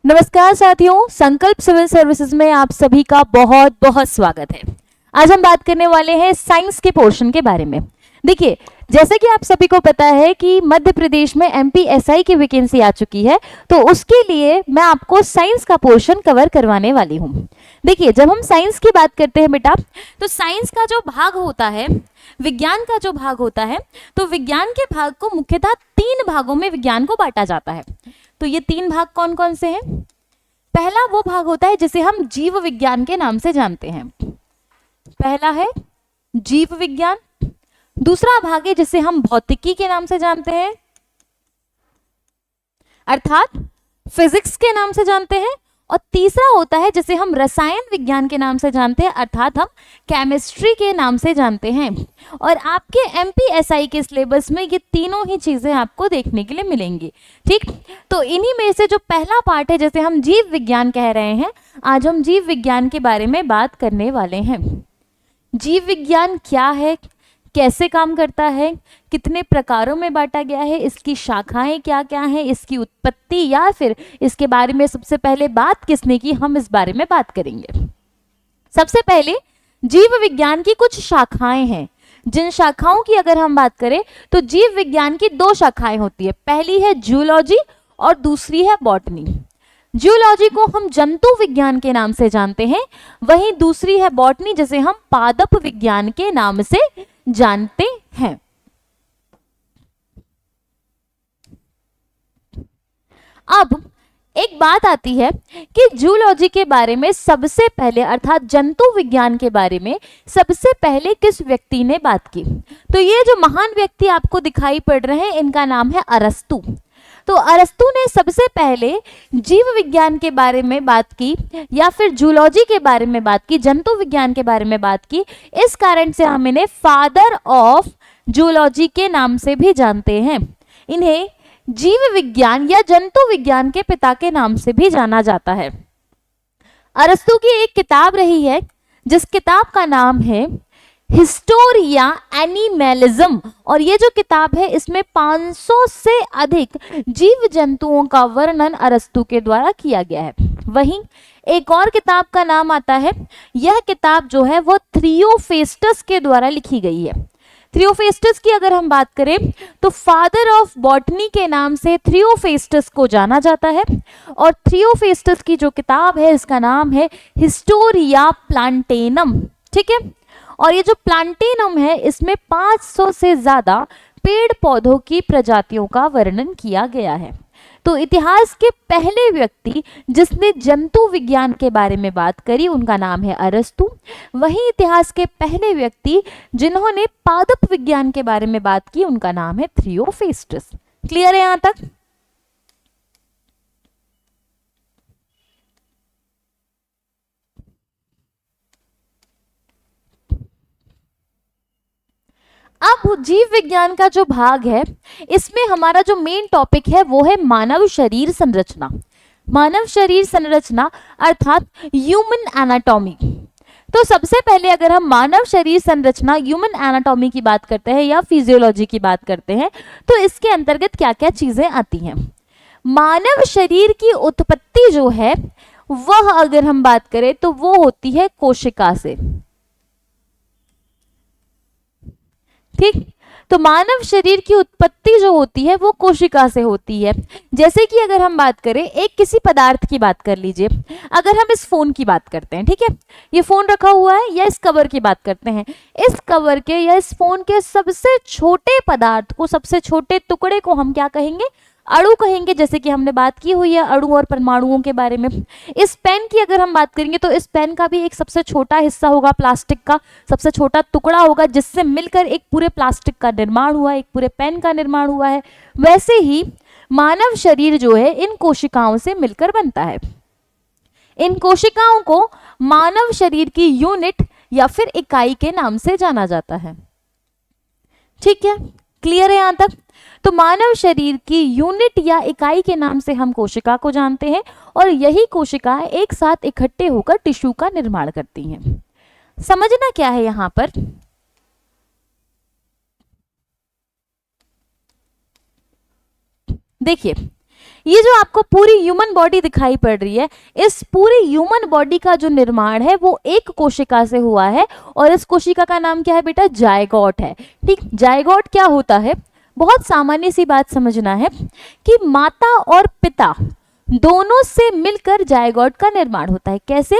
नमस्कार साथियों, संकल्प सिविल सर्विसेज में आप सभी का बहुत बहुत स्वागत है। आज हम बात करने वाले हैं साइंस के पोर्शन के बारे में। देखिए, जैसे कि आप सभी को पता है कि मध्य प्रदेश में एमपीएसआई की वैकेंसी आ चुकी है, तो उसके लिए मैं आपको साइंस का पोर्शन कवर करवाने वाली हूँ। देखिए, जब हम साइंस की बात करते हैं बेटा, तो साइंस का जो भाग होता है, विज्ञान का जो भाग होता है, तो विज्ञान के भाग को मुख्यतः 3 भागों में विज्ञान को बांटा जाता है। तो ये 3 भाग कौन कौन से हैं? पहला वो भाग होता है जिसे हम जीव विज्ञान के नाम से जानते हैं। पहला है जीव विज्ञान। दूसरा भाग है जिसे हम भौतिकी के नाम से जानते हैं, अर्थात फिजिक्स के नाम से जानते हैं। और तीसरा होता है जिसे हम रसायन विज्ञान के नाम से जानते हैं, अर्थात हम केमिस्ट्री के नाम से जानते हैं। और आपके एमपीएसआई के सिलेबस में ये तीनों ही चीजें आपको देखने के लिए मिलेंगी। ठीक, तो इन्हीं में से जो पहला पार्ट है जिसे हम जीव विज्ञान कह रहे हैं, आज हम जीव विज्ञान के बारे में बात करने वाले हैं। जीव विज्ञान क्या है, कैसे काम करता है, कितने प्रकारों में बांटा गया है, इसकी शाखाएं क्या क्या हैं, इसकी उत्पत्ति या फिर इसके बारे में सबसे पहले बात किसने की, हम इस बारे में बात करेंगे। सबसे पहले जीव विज्ञान की कुछ शाखाएं हैं। जिन शाखाओं की अगर हम बात करें तो जीव विज्ञान की 2 शाखाएं होती है। पहली है जूलॉजी और दूसरी है बॉटनी। जूलॉजी को हम जंतु विज्ञान के नाम से जानते हैं, वहीं दूसरी है बॉटनी जिसे हम पादप विज्ञान के नाम से जानते हैं। अब एक बात आती है कि जूलॉजी के बारे में सबसे पहले, अर्थात जंतु विज्ञान के बारे में सबसे पहले किस व्यक्ति ने बात की? तो ये जो महान व्यक्ति आपको दिखाई पड़ रहे हैं, इनका नाम है अरस्तु। तो अरस्तु ने सबसे पहले जीव विज्ञान के बारे में बात की, या फिर जूलॉजी के बारे में बात की, जंतु विज्ञान के बारे में बात की। इस कारण से हम इन्हें फादर ऑफ जूलॉजी के नाम से भी जानते हैं। इन्हें जीव विज्ञान या जंतु विज्ञान के पिता के नाम से भी जाना जाता है। अरस्तु की एक किताब रही है जिस किताब का नाम है हिस्टोरिया एनिमलिज्म, और ये जो किताब है इसमें 500 से अधिक जीव जंतुओं का वर्णन अरस्तु के द्वारा किया गया है। वहीं एक और किताब का नाम आता है, यह किताब जो है वो थियोफेस्टस के द्वारा लिखी गई है। थियोफेस्टस की अगर हम बात करें तो फादर ऑफ बॉटनी के नाम से थियोफेस्टस को जाना जाता है। और थियोफेस्टस की जो किताब है इसका नाम है हिस्टोरिया प्लांटेनम। ठीक है, और ये जो प्लांटेनम है इसमें 500 से ज्यादा पेड़ पौधों की प्रजातियों का वर्णन किया गया है। तो इतिहास के पहले व्यक्ति जिसने जंतु विज्ञान के बारे में बात करी उनका नाम है अरस्तु। वहीं इतिहास के पहले व्यक्ति जिन्होंने पादप विज्ञान के बारे में बात की उनका नाम है थियोफेस्टस। क्लियर है यहां तक? अब जीव विज्ञान का जो भाग है इसमें हमारा जो मेन टॉपिक है वो है मानव शरीर संरचना। मानव शरीर संरचना अर्थात ह्यूमन एनाटॉमी। तो सबसे पहले अगर हम मानव शरीर संरचना, ह्यूमन एनाटॉमी की बात करते हैं या फिजियोलॉजी की बात करते हैं, तो इसके अंतर्गत क्या क्या चीजें आती हैं? मानव शरीर की उत्पत्ति जो है वह अगर हम बात करें तो वो होती है कोशिका से। ठीक, तो मानव शरीर की उत्पत्ति जो होती है वो कोशिका से होती है। जैसे कि अगर हम बात करें एक किसी पदार्थ की बात कर लीजिए, अगर हम इस फोन की बात करते हैं, ठीक है, ये फोन रखा हुआ है, या इस कवर की बात करते हैं, इस कवर के या इस फोन के सबसे छोटे पदार्थ को, सबसे छोटे टुकड़े को हम क्या कहेंगे? अणु कहेंगे। जैसे कि हमने बात की हुई है अणु और परमाणुओं के बारे में। इस पेन की अगर हम बात करेंगे तो इस पेन का भी एक सबसे छोटा हिस्सा होगा, प्लास्टिक का सबसे छोटा टुकड़ा होगा जिससे मिलकर एक पूरे प्लास्टिक का निर्माण हुआ है, एक पूरे पेन का निर्माण हुआ है। वैसे ही मानव शरीर जो है इन कोशिकाओं से मिलकर बनता है। इन कोशिकाओं को मानव शरीर की यूनिट या फिर इकाई के नाम से जाना जाता है। ठीक है, क्लियर है यहां तक? तो मानव शरीर की यूनिट या इकाई के नाम से हम कोशिका को जानते हैं, और यही कोशिकाएं एक साथ इकट्ठे होकर टिश्यू का निर्माण करती हैं। समझना क्या है यहां पर? देखिए, ये जो आपको पूरी ह्यूमन बॉडी दिखाई पड़ रही है, इस पूरी ह्यूमन बॉडी का जो निर्माण है वो एक कोशिका से हुआ है, और इस कोशिका का नाम क्या है बेटा? जायगोट है। ठीक, जायगोट क्या होता है? बहुत सामान्य सी बात समझना है कि माता और पिता दोनों से मिलकर जायगोट का निर्माण होता है। कैसे?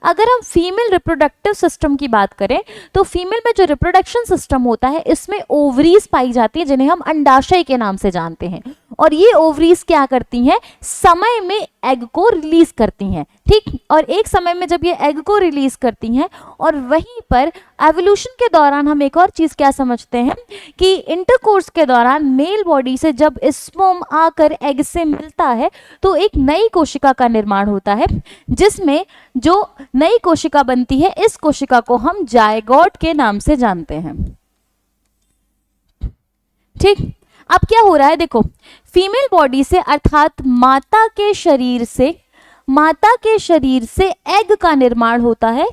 अगर हम फीमेल रिप्रोडक्टिव सिस्टम की बात करें तो फीमेल में जो रिप्रोडक्शन सिस्टम होता है इसमें ओवरीज पाई जाती है, जिन्हें हम अंडाशय के नाम से जानते हैं, और ये ओवरीज क्या करती हैं? समय में एग को रिलीज करती हैं। ठीक, और एक समय में जब ये एग को रिलीज करती हैं, और वहीं पर एवोल्यूशन के दौरान हम एक और चीज क्या समझते हैं कि इंटरकोर्स के दौरान मेल बॉडी से जब स्पर्म आकर एग से मिलता है तो एक नई कोशिका का निर्माण होता है, जिसमें जो नई कोशिका बनती है इस कोशिका को हम जायगोट के नाम से जानते हैं। ठीक, अब क्या हो रहा है? देखो, फीमेल बॉडी से अर्थात माता के शरीर से एग का निर्माण होता है,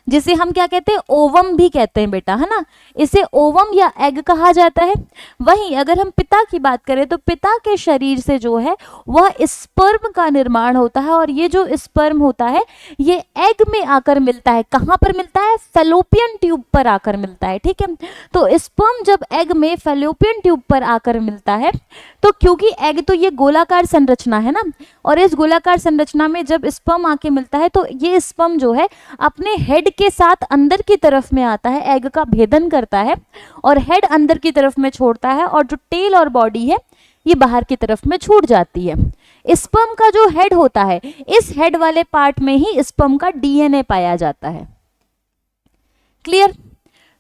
जिसे हम क्या कहते हैं? ओवम भी कहते हैं बेटा, है ना? इसे ओवम या एग कहा जाता है। वहीं अगर हम पिता की बात करें तो पिता के शरीर से जो है वह स्पर्म का निर्माण होता है, और ये जो स्पर्म होता है ये एग में आकर मिलता है। कहाँ पर मिलता है? फैलोपियन ट्यूब पर आकर मिलता है। ठीक है, तो स्पर्म जब एग में फैलोपियन ट्यूब पर आकर मिलता है तो क्योंकि एग तो ये गोलाकार संरचना है ना, और इस गोलाकार संरचना में जब स्पर्म आके मिलता है तो ये स्पर्म जो है अपने हेड के साथ अंदर की तरफ में आता है, एग का भेदन करता है, और हेड अंदर की तरफ में छोड़ता है, और जो टेल और बॉडी है ये बाहर की तरफ में छूट जाती है। स्पर्म का जो हेड होता है, इस हेड वाले पार्ट में ही स्पर्म का डीएनए पाया जाता है। क्लियर?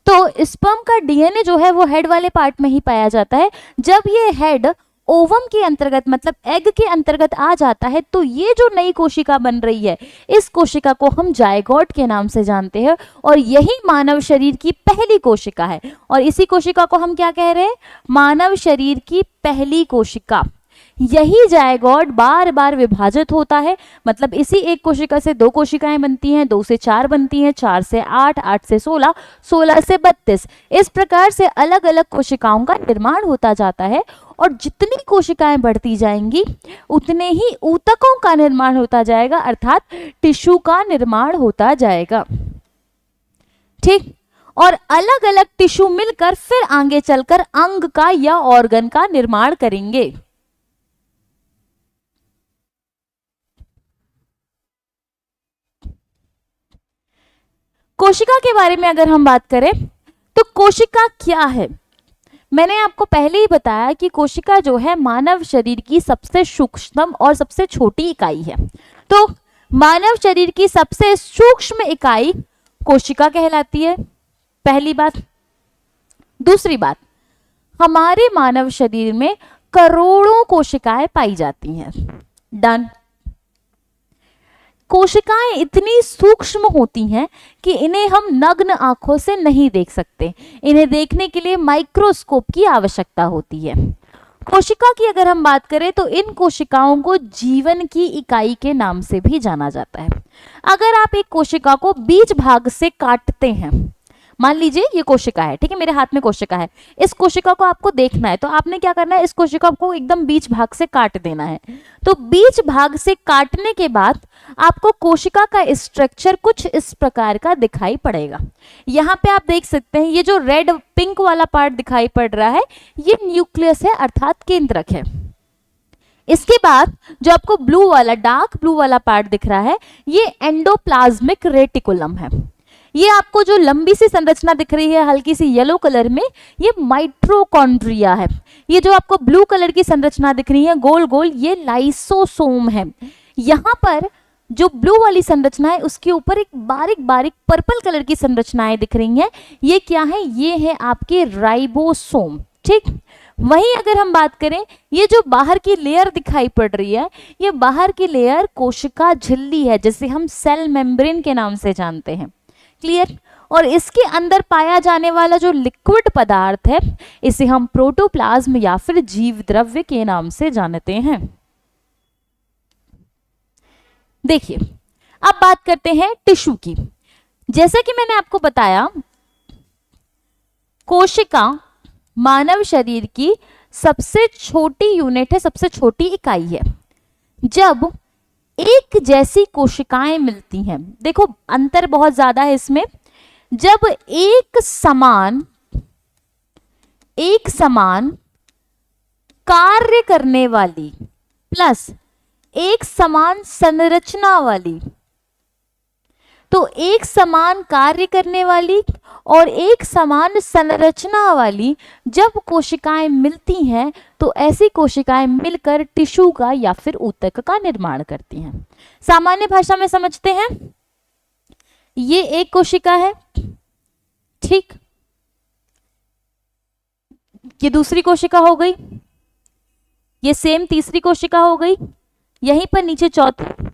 तो स्पर्म का डीएनए जो है वो हेड वाले पार्ट में ही पाया जाता है। जब ये हेड ओवम के अंतर्गत मतलब एग के अंतर्गत आ जाता है तो ये जो नई कोशिका बन रही है इस कोशिका को हम जायगोट के नाम से जानते हैं, और यही मानव शरीर की पहली कोशिका है। और इसी कोशिका को हम क्या कह रहे हैं? मानव शरीर की पहली कोशिका। यही जायगोट बार बार विभाजित होता है, मतलब इसी एक कोशिका से दो कोशिकाएं बनती हैं, 2 से 4 बनती हैं, 4 से 8, 8 से 16, 16 से 32। इस प्रकार से अलग अलग कोशिकाओं का निर्माण होता जाता है, और जितनी कोशिकाएं बढ़ती जाएंगी उतने ही ऊतकों का निर्माण होता जाएगा, अर्थात टिश्यू का निर्माण होता जाएगा। ठीक, और अलग अलग टिश्यू मिलकर फिर आगे चलकर अंग का या ऑर्गन का निर्माण करेंगे। कोशिका के बारे में अगर हम बात करें तो कोशिका क्या है? मैंने आपको पहले ही बताया कि कोशिका जो है मानव शरीर की सबसे सूक्ष्म और सबसे छोटी इकाई है। तो मानव शरीर की सबसे सूक्ष्म इकाई कोशिका कहलाती है, पहली बात। दूसरी बात, हमारे मानव शरीर में करोड़ों कोशिकाएं पाई जाती हैं। डन। कोशिकाएं इतनी सूक्ष्म होती हैं कि इन्हें हम नग्न आंखों से नहीं देख सकते, इन्हें देखने के लिए माइक्रोस्कोप की आवश्यकता होती है। कोशिका की अगर हम बात करें तो इन कोशिकाओं को जीवन की इकाई के नाम से भी जाना जाता है। अगर आप एक कोशिका को बीच भाग से काटते हैं, मान लीजिए ये कोशिका है, ठीक है, मेरे हाथ में कोशिका है, इस कोशिका को आपको देखना है तो आपने क्या करना है? इस कोशिका को एकदम बीच भाग से काट देना है। तो बीच भाग से काटने के बाद आपको कोशिका का स्ट्रक्चर कुछ इस प्रकार का दिखाई पड़ेगा। यहाँ पे आप देख सकते हैं ये जो रेड पिंक वाला पार्ट दिखाई पड़ रहा है ये न्यूक्लियस है, अर्थात केंद्रक है। इसके बाद जो आपको ब्लू वाला डार्क ब्लू वाला पार्ट दिख रहा है ये एंडोप्लाज्मिक रेटिकुलम है। ये आपको जो लंबी सी संरचना दिख रही है हल्की सी येलो कलर में ये माइटोकॉन्ड्रिया है। ये जो आपको ब्लू कलर की संरचना दिख रही है गोल गोल ये लाइसोसोम है। यहाँ पर जो ब्लू वाली संरचना है उसके ऊपर एक बारीक बारीक पर्पल कलर की संरचनाएं दिख रही हैं, ये क्या है? ये है आपके राइबोसोम। ठीक, वहीं अगर हम बात करें ये जो बाहर की लेयर दिखाई पड़ रही है ये बाहर की लेयर कोशिका झिल्ली है, जिसे हम सेल मेम्ब्रेन के नाम से जानते हैं। क्लियर? और इसके अंदर पाया जाने वाला जो लिक्विड पदार्थ है इसे हम प्रोटोप्लाज्म या फिर जीव द्रव्य के नाम से जानते हैं। देखिए, अब बात करते हैं टिश्यू की। जैसा कि मैंने आपको बताया कोशिका मानव शरीर की सबसे छोटी यूनिट है, सबसे छोटी इकाई है। जब एक जैसी कोशिकाएं मिलती हैं, देखो अंतर बहुत ज्यादा है इसमें, जब एक समान कार्य करने वाली प्लस एक समान संरचना वाली, तो एक समान कार्य करने वाली और एक समान संरचना वाली जब कोशिकाएं मिलती हैं तो ऐसी कोशिकाएं मिलकर टिश्यू का या फिर ऊतक का निर्माण करती हैं। सामान्य भाषा में समझते हैं, ये एक कोशिका है, ठीक, ये दूसरी कोशिका हो गई, ये सेम तीसरी कोशिका हो गई, यहीं पर नीचे चौथी,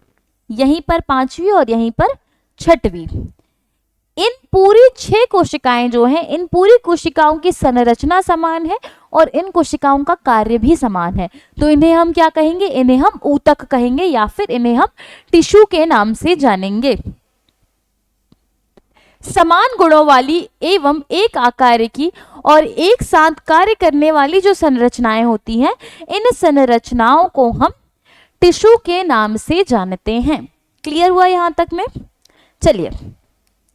यहीं पर पांचवी और यहीं पर छठवीं। इन पूरी 6 कोशिकाएं जो हैं, इन पूरी कोशिकाओं की संरचना समान है और इन कोशिकाओं का कार्य भी समान है, तो इन्हें हम क्या कहेंगे, इन्हें हम ऊतक कहेंगे या फिर इन्हें हम टिश्यू के नाम से जानेंगे। समान गुणों वाली एवं एक आकार की और एक साथ कार्य करने वाली जो संरचनाएं होती हैं, इन संरचनाओं को हम टिश्यू के नाम से जानते हैं। क्लियर हुआ यहां तक में? चलिए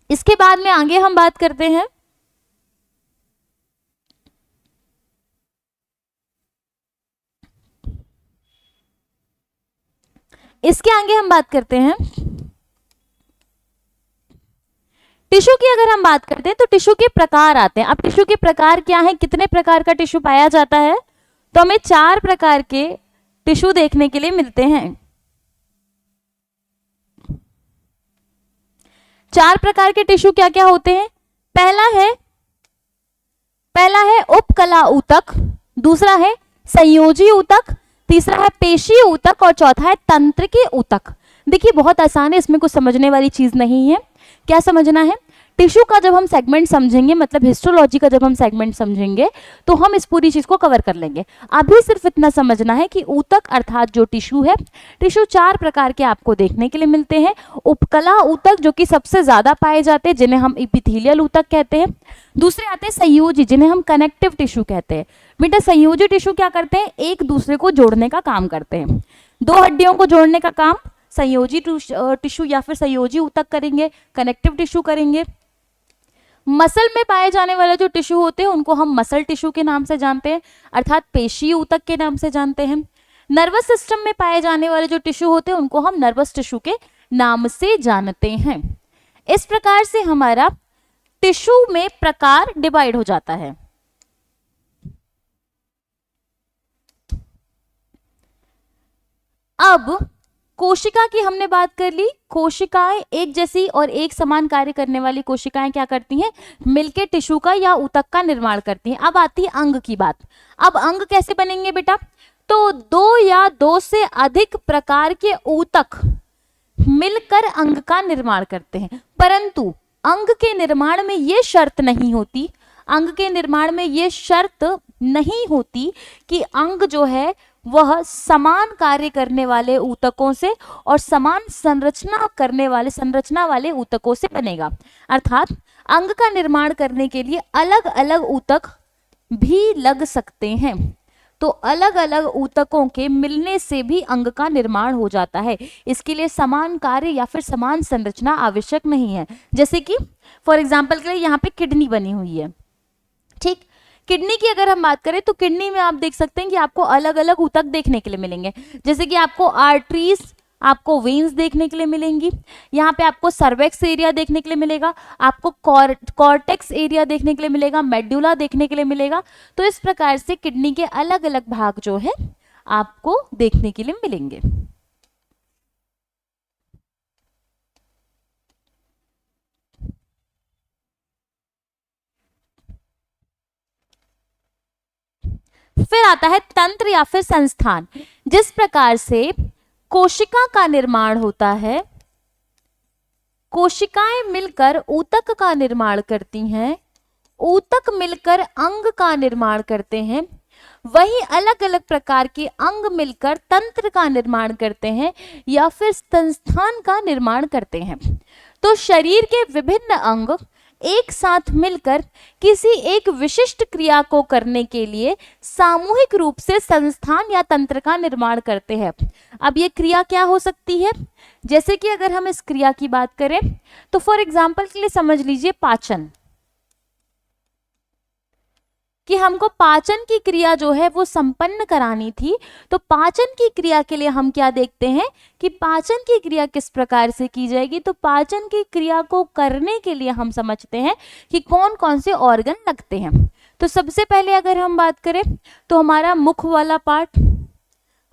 इसके बाद में आगे हम बात करते हैं टिश्यू की। अगर हम बात करते हैं तो टिश्यू के प्रकार आते हैं। अब टिश्यू के प्रकार क्या है, कितने प्रकार का टिश्यू पाया जाता है, तो हमें 4 प्रकार के टिश्यू देखने के लिए मिलते हैं। 4 प्रकार के टिश्यू क्या क्या होते हैं? पहला है उपकला ऊतक, दूसरा है संयोजी ऊतक, तीसरा है पेशी ऊतक और चौथा है तंत्रिकी ऊतक। देखिए बहुत आसान है, इसमें कुछ समझने वाली चीज नहीं है। क्या समझना है, टिश्यू का जब हम सेगमेंट समझेंगे, मतलब हिस्टोलॉजी का जब हम सेगमेंट समझेंगे तो हम इस पूरी चीज को कवर कर लेंगे। अभी सिर्फ इतना समझना है कि ऊतक अर्थात जो टिश्यू है, टिश्यू 4 प्रकार के आपको देखने के लिए मिलते हैं। उपकला ऊतक जो कि सबसे ज्यादा पाए जाते हैं, जिन्हें हम इपिथेलियल ऊतक कहते हैं। दूसरे आते हैं संयोजी, जिन्हें हम कनेक्टिव टिश्यू कहते हैं। बेटा संयोजी टिश्यू क्या करते हैं, एक दूसरे को जोड़ने का काम करते हैं। 2 हड्डियों को जोड़ने का काम संयोजी टिश्यू या फिर संयोजी ऊतक करेंगे, कनेक्टिव टिश्यू करेंगे। मसल में पाए जाने वाले जो टिश्यू होते हैं उनको हम मसल टिश्यू के नाम से जानते हैं, अर्थात पेशी ऊतक के नाम से जानते हैं। नर्वस सिस्टम में पाए जाने वाले जो टिश्यू होते हैं उनको हम नर्वस टिश्यू के नाम से जानते हैं। इस प्रकार से हमारा टिश्यू में प्रकार डिवाइड हो जाता है। अब कोशिका की हमने बात कर ली। कोशिकाएं एक जैसी और एक समान कार्य करने वाली कोशिकाएं क्या करती हैं, मिलके टिश्यू का या ऊतक का निर्माण करती हैं। अब आती है अंग की बात। अब अंग कैसे बनेंगे बेटा, तो 2 या 2 से अधिक प्रकार के ऊतक मिलकर अंग का निर्माण करते हैं। परंतु अंग के निर्माण में ये शर्त नहीं होती, अंग के निर्माण में ये शर्त नहीं होती कि अंग जो है वह समान कार्य करने वाले ऊतकों से और समान संरचना वाले ऊतकों से बनेगा। अर्थात अंग का निर्माण करने के लिए अलग अलग ऊतक भी लग सकते हैं। तो अलग अलग ऊतकों के मिलने से भी अंग का निर्माण हो जाता है। इसके लिए समान कार्य या फिर समान संरचना आवश्यक नहीं है। जैसे कि फॉर एग्जाम्पल के लिए यहाँ पे किडनी बनी हुई है, ठीक। किडनी की अगर हम बात करें तो किडनी में आप देख सकते हैं कि आपको अलग अलग ऊतक देखने के लिए मिलेंगे। जैसे कि आपको आर्टरीज, आपको वेन्स देखने के लिए मिलेंगी, यहाँ पे आपको सर्वेक्स एरिया देखने के लिए मिलेगा, आपको कॉर्टेक्स एरिया देखने के लिए मिलेगा, मेडुला देखने के लिए मिलेगा। तो इस प्रकार से किडनी के अलग अलग भाग जो है आपको देखने के लिए मिलेंगे। फिर आता है तंत्र या फिर संस्थान। जिस प्रकार से कोशिका का निर्माण होता है, कोशिकाएं मिलकर ऊतक का निर्माण करती हैं, ऊतक मिलकर अंग का निर्माण करते हैं, वही अलग अलग प्रकार के अंग मिलकर तंत्र का निर्माण करते हैं या फिर संस्थान का निर्माण करते हैं। तो शरीर के विभिन्न अंग एक साथ मिलकर किसी एक विशिष्ट क्रिया को करने के लिए सामूहिक रूप से संस्थान या तंत्र का निर्माण करते हैं। अब ये क्रिया क्या हो सकती है? जैसे कि अगर हम इस क्रिया की बात करें तो फॉर एग्जाम्पल के लिए समझ लीजिए पाचन, कि हमको पाचन की क्रिया जो है वो संपन्न करानी थी। तो पाचन की क्रिया के लिए हम क्या देखते हैं कि पाचन की क्रिया किस प्रकार से की जाएगी। तो पाचन की क्रिया को करने के लिए हम समझते हैं कि कौन कौन से ऑर्गन लगते हैं। तो सबसे पहले अगर हम बात करें तो हमारा मुख वाला पार्ट,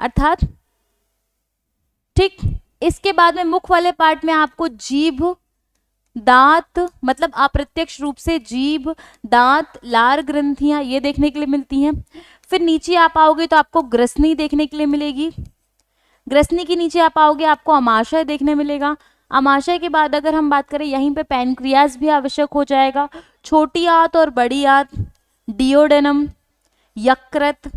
अर्थात ठीक, इसके बाद में मुख वाले पार्ट में आपको जीभ, दांत, मतलब अप्रत्यक्ष रूप से जीभ, दांत, लार ग्रंथियां ये देखने के लिए मिलती हैं। फिर नीचे आप आओगे तो आपको ग्रसनी देखने के लिए मिलेगी। ग्रसनी के नीचे आप आओगे आपको अमाशय देखने मिलेगा। अमाशय के बाद अगर हम बात करें यहीं पे पैनक्रियास भी आवश्यक हो जाएगा। छोटी आंत और बड़ी आंत, डियोडेनम, यकृत,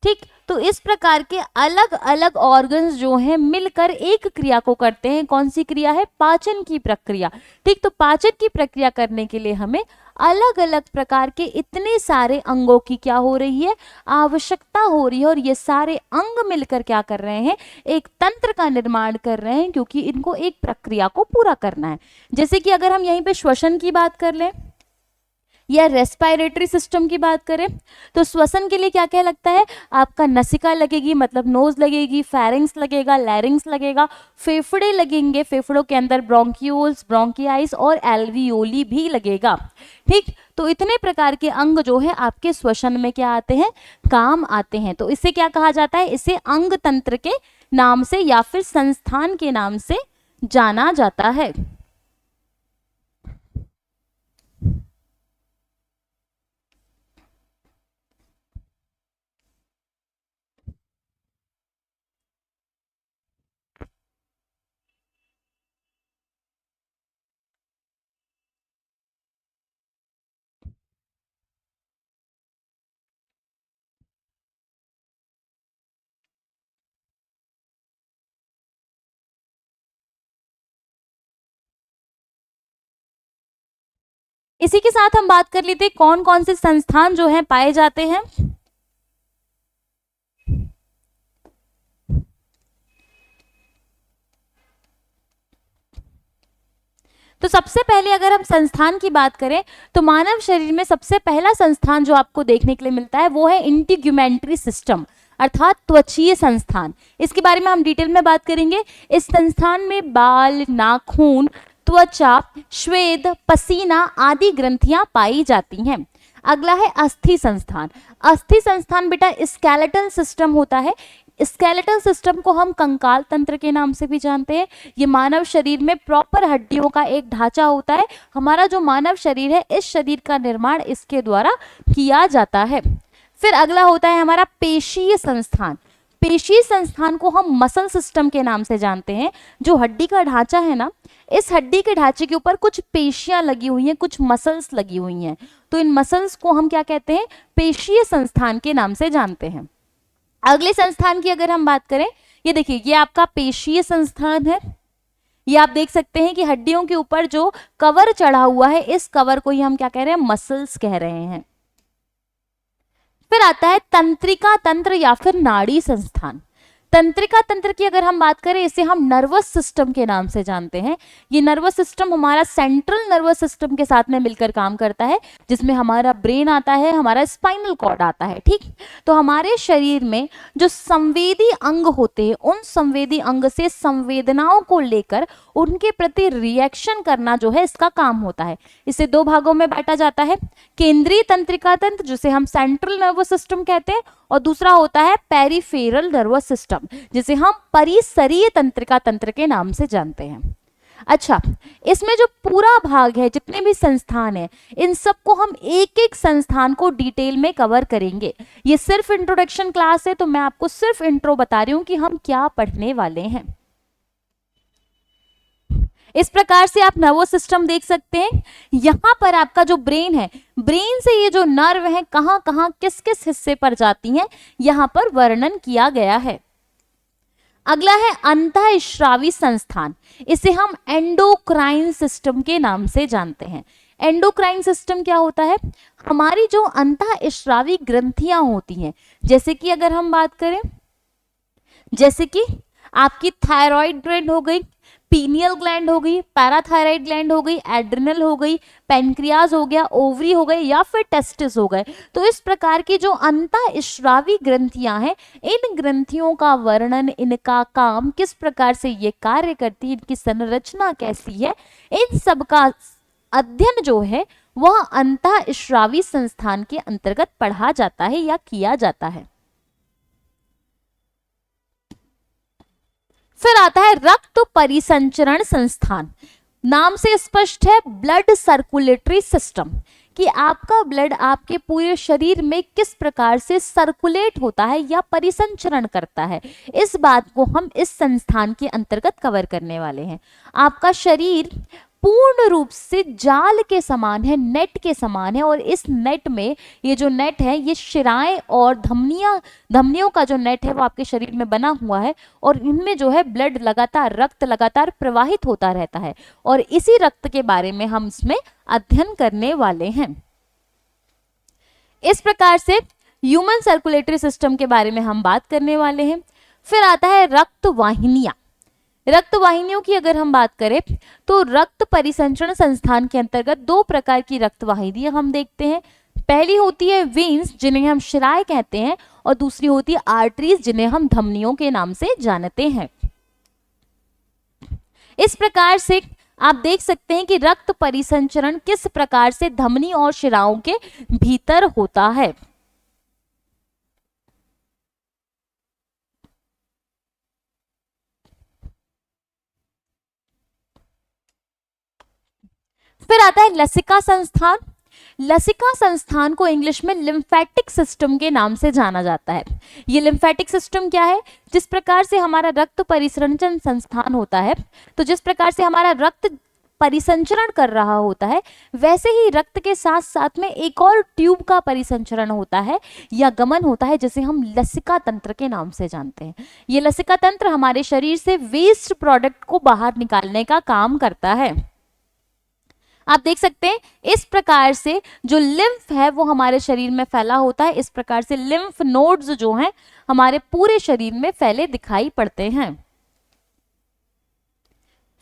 ठीक। तो इस प्रकार के अलग अलग ऑर्गन्स जो हैं मिलकर एक क्रिया को करते हैं। कौन सी क्रिया है? पाचन की प्रक्रिया, ठीक। तो पाचन की प्रक्रिया करने के लिए हमें अलग अलग प्रकार के इतने सारे अंगों की क्या हो रही है? आवश्यकता हो रही है। और ये सारे अंग मिलकर क्या कर रहे हैं? एक तंत्र का निर्माण कर रहे हैं, क्योंकि इनको एक प्रक्रिया को पूरा करना है। जैसे कि अगर हम यहीं पे श्वसन की बात कर लें या रेस्पिरेटरी सिस्टम की बात करें तो श्वसन के लिए क्या क्या लगता है? आपका नसिका लगेगी, मतलब नोज लगेगी, फेरिंग्स लगेगा, लैरिंग्स लगेगा, फेफड़े लगेंगे, फेफड़ों के अंदर ब्रोंक्यूल्स, ब्रोंकियाइस और एल्वियोली भी लगेगा, ठीक। तो इतने प्रकार के अंग जो है आपके श्वसन में क्या आते हैं? काम आते हैं। तो इसे क्या कहा जाता है? इसे अंग तंत्र के नाम से या फिर संस्थान के नाम से जाना जाता है। इसी के साथ हम बात कर लेते हैं कौन कौन से संस्थान जो हैं पाए जाते हैं। तो सबसे पहले अगर हम संस्थान की बात करें तो मानव शरीर में सबसे पहला संस्थान जो आपको देखने के लिए मिलता है वो है इंटीग्यूमेंट्री सिस्टम, अर्थात त्वचीय संस्थान। इसके बारे में हम डिटेल में बात करेंगे। इस संस्थान में बाल, नाखून, त्वचा, श्वेद, पसीना आदि ग्रंथियां पाई जाती हैं। अगला है अस्थि संस्थान। अस्थि संस्थान बेटा स्केलेटल सिस्टम होता है। स्केलेटल सिस्टम को हम कंकाल तंत्र के नाम से भी जानते हैं। ये मानव शरीर में प्रॉपर हड्डियों का एक ढांचा होता है। हमारा जो मानव शरीर है, इस शरीर का निर्माण इसके द्वारा किया जाता है। फिर अगला होता है हमारा पेशीय संस्थान। पेशीय संस्थान को हम मसल सिस्टम के नाम से जानते हैं। जो हड्डी का ढांचा है ना, इस हड्डी के ढांचे के ऊपर कुछ पेशियां लगी हुई हैं, कुछ मसल्स लगी हुई हैं। तो इन मसल्स को हम क्या कहते हैं? पेशीय संस्थान के नाम से जानते हैं। अगले संस्थान की अगर हम बात करें, ये देखिए, ये आपका पेशीय संस्थान है। ये आप देख सकते हैं कि हड्डियों के ऊपर जो कवर चढ़ा हुआ है, इस कवर को ही हम क्या कह रहे हैं? मसल्स कह रहे हैं। फिर आता है तंत्रिका तंत्र या फिर नाड़ी संस्थान। तंत्रिका तंत्र की अगर हम बात करें, इसे हम नर्वस सिस्टम के नाम से जानते हैं। ये नर्वस सिस्टम हमारा सेंट्रल नर्वस सिस्टम के साथ में मिलकर काम करता है, जिसमें हमारा ब्रेन आता है, हमारा स्पाइनल कॉर्ड आता है, ठीक। तो हमारे शरीर में जो संवेदी अंग होते हैं, उन संवेदी अंग से संवेदनाओं को लेकर उनके प्रति रिएक्शन करना जो है इसका काम होता है। इसे दो भागों में बांटा जाता है। केंद्रीय तंत्रिका तंत्र, जिसे हम सेंट्रल नर्वस सिस्टम कहते हैं, और दूसरा होता है पेरिफेरल नर्वस सिस्टम, जिसे हम परिसरीय तंत्रिका तंत्र के नाम से जानते हैं। अच्छा, इसमें जो पूरा भाग है, जितने भी संस्थान है, इन सबको हम एक एक संस्थान को डिटेल में कवर करेंगे। ये सिर्फ इंट्रोडक्शन क्लास है, तो मैं आपको सिर्फ इंट्रो बता रही हूँ कि हम क्या पढ़ने वाले हैं। इस प्रकार से आप नर्वस सिस्टम देख सकते हैं। यहाँ पर आपका जो ब्रेन है, ब्रेन से ये जो नर्व है कहाँ कहाँ किस किस हिस्से पर जाती हैं, यहाँ पर वर्णन किया गया है। अगला है अंतःस्रावी संस्थान, इसे हम एंडोक्राइन सिस्टम के नाम से जानते हैं। एंडोक्राइन सिस्टम क्या होता है? हमारी जो अंतःस्रावी ग्रंथियां होती हैं, जैसे कि अगर हम बात करें, जैसे कि आपकी थायराइड ग्लैंड हो गई, पीनियल ग्लैंड हो गई, पैराथायराइड ग्लैंड हो गई, एड्रिनल हो गई, पेनक्रियाज हो गया, ओवरी हो गए या फिर टेस्टिस हो गए। तो इस प्रकार की जो अंतःस्रावी ग्रंथियां हैं, इन ग्रंथियों का वर्णन, इनका काम, किस प्रकार से ये कार्य करती है, इनकी संरचना कैसी है, इन सब का अध्ययन जो है वह अंतःस्रावी संस्थान के अंतर्गत पढ़ा जाता है या किया जाता है। फिर आता है रक्त परिसंचरण संस्थान। नाम से स्पष्ट है, ब्लड सर्कुलेटरी सिस्टम, कि आपका ब्लड आपके पूरे शरीर में किस प्रकार से सर्कुलेट होता है या परिसंचरण करता है, इस बात को हम इस संस्थान के अंतर्गत कवर करने वाले हैं। आपका शरीर पूर्ण रूप से जाल के समान है, नेट के समान है, और इस नेट में, ये जो नेट है, ये शिराएं और धमनियों का जो नेट है वो आपके शरीर में बना हुआ है, और इनमें जो है ब्लड लगातार, रक्त लगातार प्रवाहित होता रहता है, और इसी रक्त के बारे में हम इसमें अध्ययन करने वाले हैं। इस प्रकार से ह्यूमन सर्कुलेटरी सिस्टम के बारे में हम बात करने वाले हैं। फिर आता है रक्त वाहिनियां। रक्त वाहिनियों की अगर हम बात करें तो रक्त परिसंचरण संस्थान के अंतर्गत दो प्रकार की रक्त वाहिनियां हम देखते हैं। पहली होती है वेन्स, जिन्हें हम शिराएं कहते हैं, और दूसरी होती है आर्टरीज, जिन्हें हम धमनियों के नाम से जानते हैं। इस प्रकार से आप देख सकते हैं कि रक्त परिसंचरण किस प्रकार से धमनी और शिराओं के भीतर होता है। फिर आता है लसिका संस्थान। लसिका संस्थान को इंग्लिश में लिम्फेटिक सिस्टम के नाम से जाना जाता है। ये लिम्फेटिक सिस्टम क्या है? जिस प्रकार से हमारा रक्त परिसंचरण संस्थान होता है, तो जिस प्रकार से हमारा रक्त परिसंचरण कर रहा होता है, वैसे ही रक्त के साथ साथ में एक और ट्यूब का परिसंचरण होता है या गमन होता है, जिसे हम लसिका तंत्र के नाम से जानते हैं। ये लसिका तंत्र हमारे शरीर से वेस्ट प्रोडक्ट को बाहर निकालने का काम करता है। आप देख सकते हैं इस प्रकार से जो लिम्फ है वो हमारे शरीर में फैला होता है। इस प्रकार से लिम्फ नोड्स जो हैं हमारे पूरे शरीर में फैले दिखाई पड़ते हैं।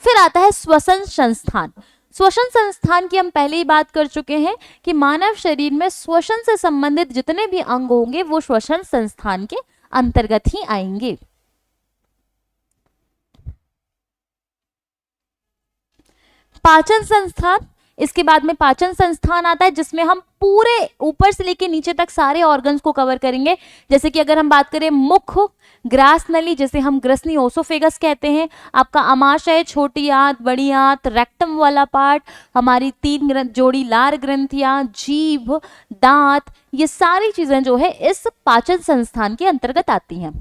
फिर आता है श्वसन संस्थान। श्वसन संस्थान की हम पहले ही बात कर चुके हैं कि मानव शरीर में श्वसन से संबंधित जितने भी अंग होंगे वो श्वसन संस्थान के अंतर्गत ही आएंगे। पाचन संस्थान, इसके बाद में पाचन संस्थान आता है, जिसमें हम पूरे ऊपर से लेकर नीचे तक सारे ऑर्गन्स को कवर करेंगे। जैसे कि अगर हम बात करें मुख, ग्रास नली, जिसे हम ग्रसनी ओसोफेगस कहते हैं, आपका आमाशय, छोटी आंत, बड़ी आंत, रेक्टम वाला पार्ट, हमारी 3 जोड़ी लार ग्रंथियां, जीभ, दांत, ये सारी चीजें जो है इस पाचन संस्थान के अंतर्गत आती हैं।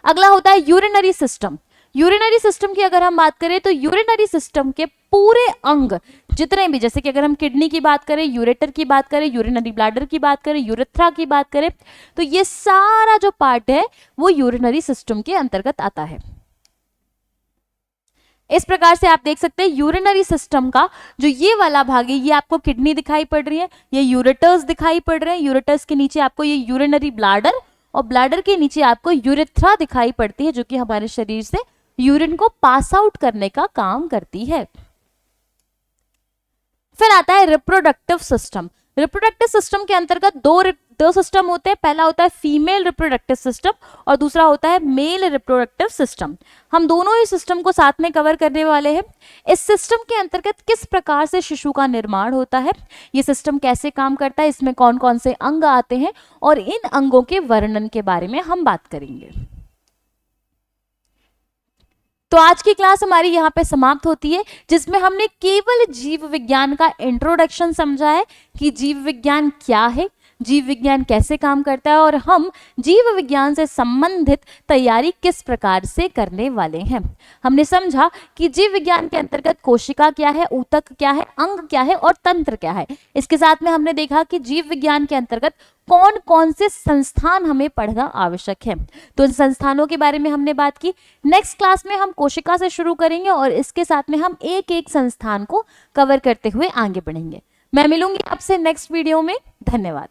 अगला होता है यूरिनरी सिस्टम। यूरिनरी सिस्टम की अगर हम बात करें तो यूरिनरी सिस्टम के पूरे अंग जितने भी, जैसे कि अगर हम किडनी की बात करें, यूरेटर की बात करें, यूरिनरी ब्लैडर की बात करें, यूरेथ्रा की बात करें, तो ये सारा जो पार्ट है वो यूरिनरी सिस्टम के अंतर्गत आता है। इस प्रकार से आप देख सकते हैं यूरिनरी सिस्टम का जो ये वाला भाग है, ये आपको किडनी दिखाई पड़ रही है, ये यूरेटर्स दिखाई पड़ रहे हैं, यूरेटर्स के नीचे आपको ये यूरिनरी ब्लैडर, और ब्लैडर के नीचे आपको यूरेथ्रा दिखाई पड़ती है, जो कि हमारे शरीर से यूरिन को पास आउट करने का काम करती है। फिर आता है रिप्रोडक्टिव सिस्टम। रिप्रोडक्टिव सिस्टम के अंतर्गत दो सिस्टम होते हैं। पहला होता है फीमेल रिप्रोडक्टिव सिस्टम और दूसरा होता है मेल रिप्रोडक्टिव सिस्टम। हम दोनों ही सिस्टम को साथ में कवर करने वाले हैं। इस सिस्टम के अंतर्गत किस प्रकार से शिशु का निर्माण होता है, ये सिस्टम कैसे काम करता है, इसमें कौन कौन से अंग आते हैं, और इन अंगों के वर्णन के बारे में हम बात करेंगे। तो आज की क्लास हमारी यहाँ पे समाप्त होती है, जिसमें हमने केवल जीव विज्ञान का इंट्रोडक्शन समझा है कि जीव विज्ञान क्या है, जीव विज्ञान कैसे काम करता है और हम जीव विज्ञान से संबंधित तैयारी किस प्रकार से करने वाले हैं। हमने समझा कि जीव विज्ञान के अंतर्गत कोशिका क्या है, ऊतक क्या है, अंग क्या है और तंत्र क्या है। इसके साथ में हमने देखा कि जीव विज्ञान के अंतर्गत कौन कौन से संस्थान हमें पढ़ना आवश्यक है, तो इन संस्थानों के बारे में हमने बात की। नेक्स्ट क्लास में हम कोशिका से शुरू करेंगे और इसके साथ में हम एक एक संस्थान को कवर करते हुए आगे बढ़ेंगे। मैं मिलूंगी आपसे नेक्स्ट वीडियो में। धन्यवाद।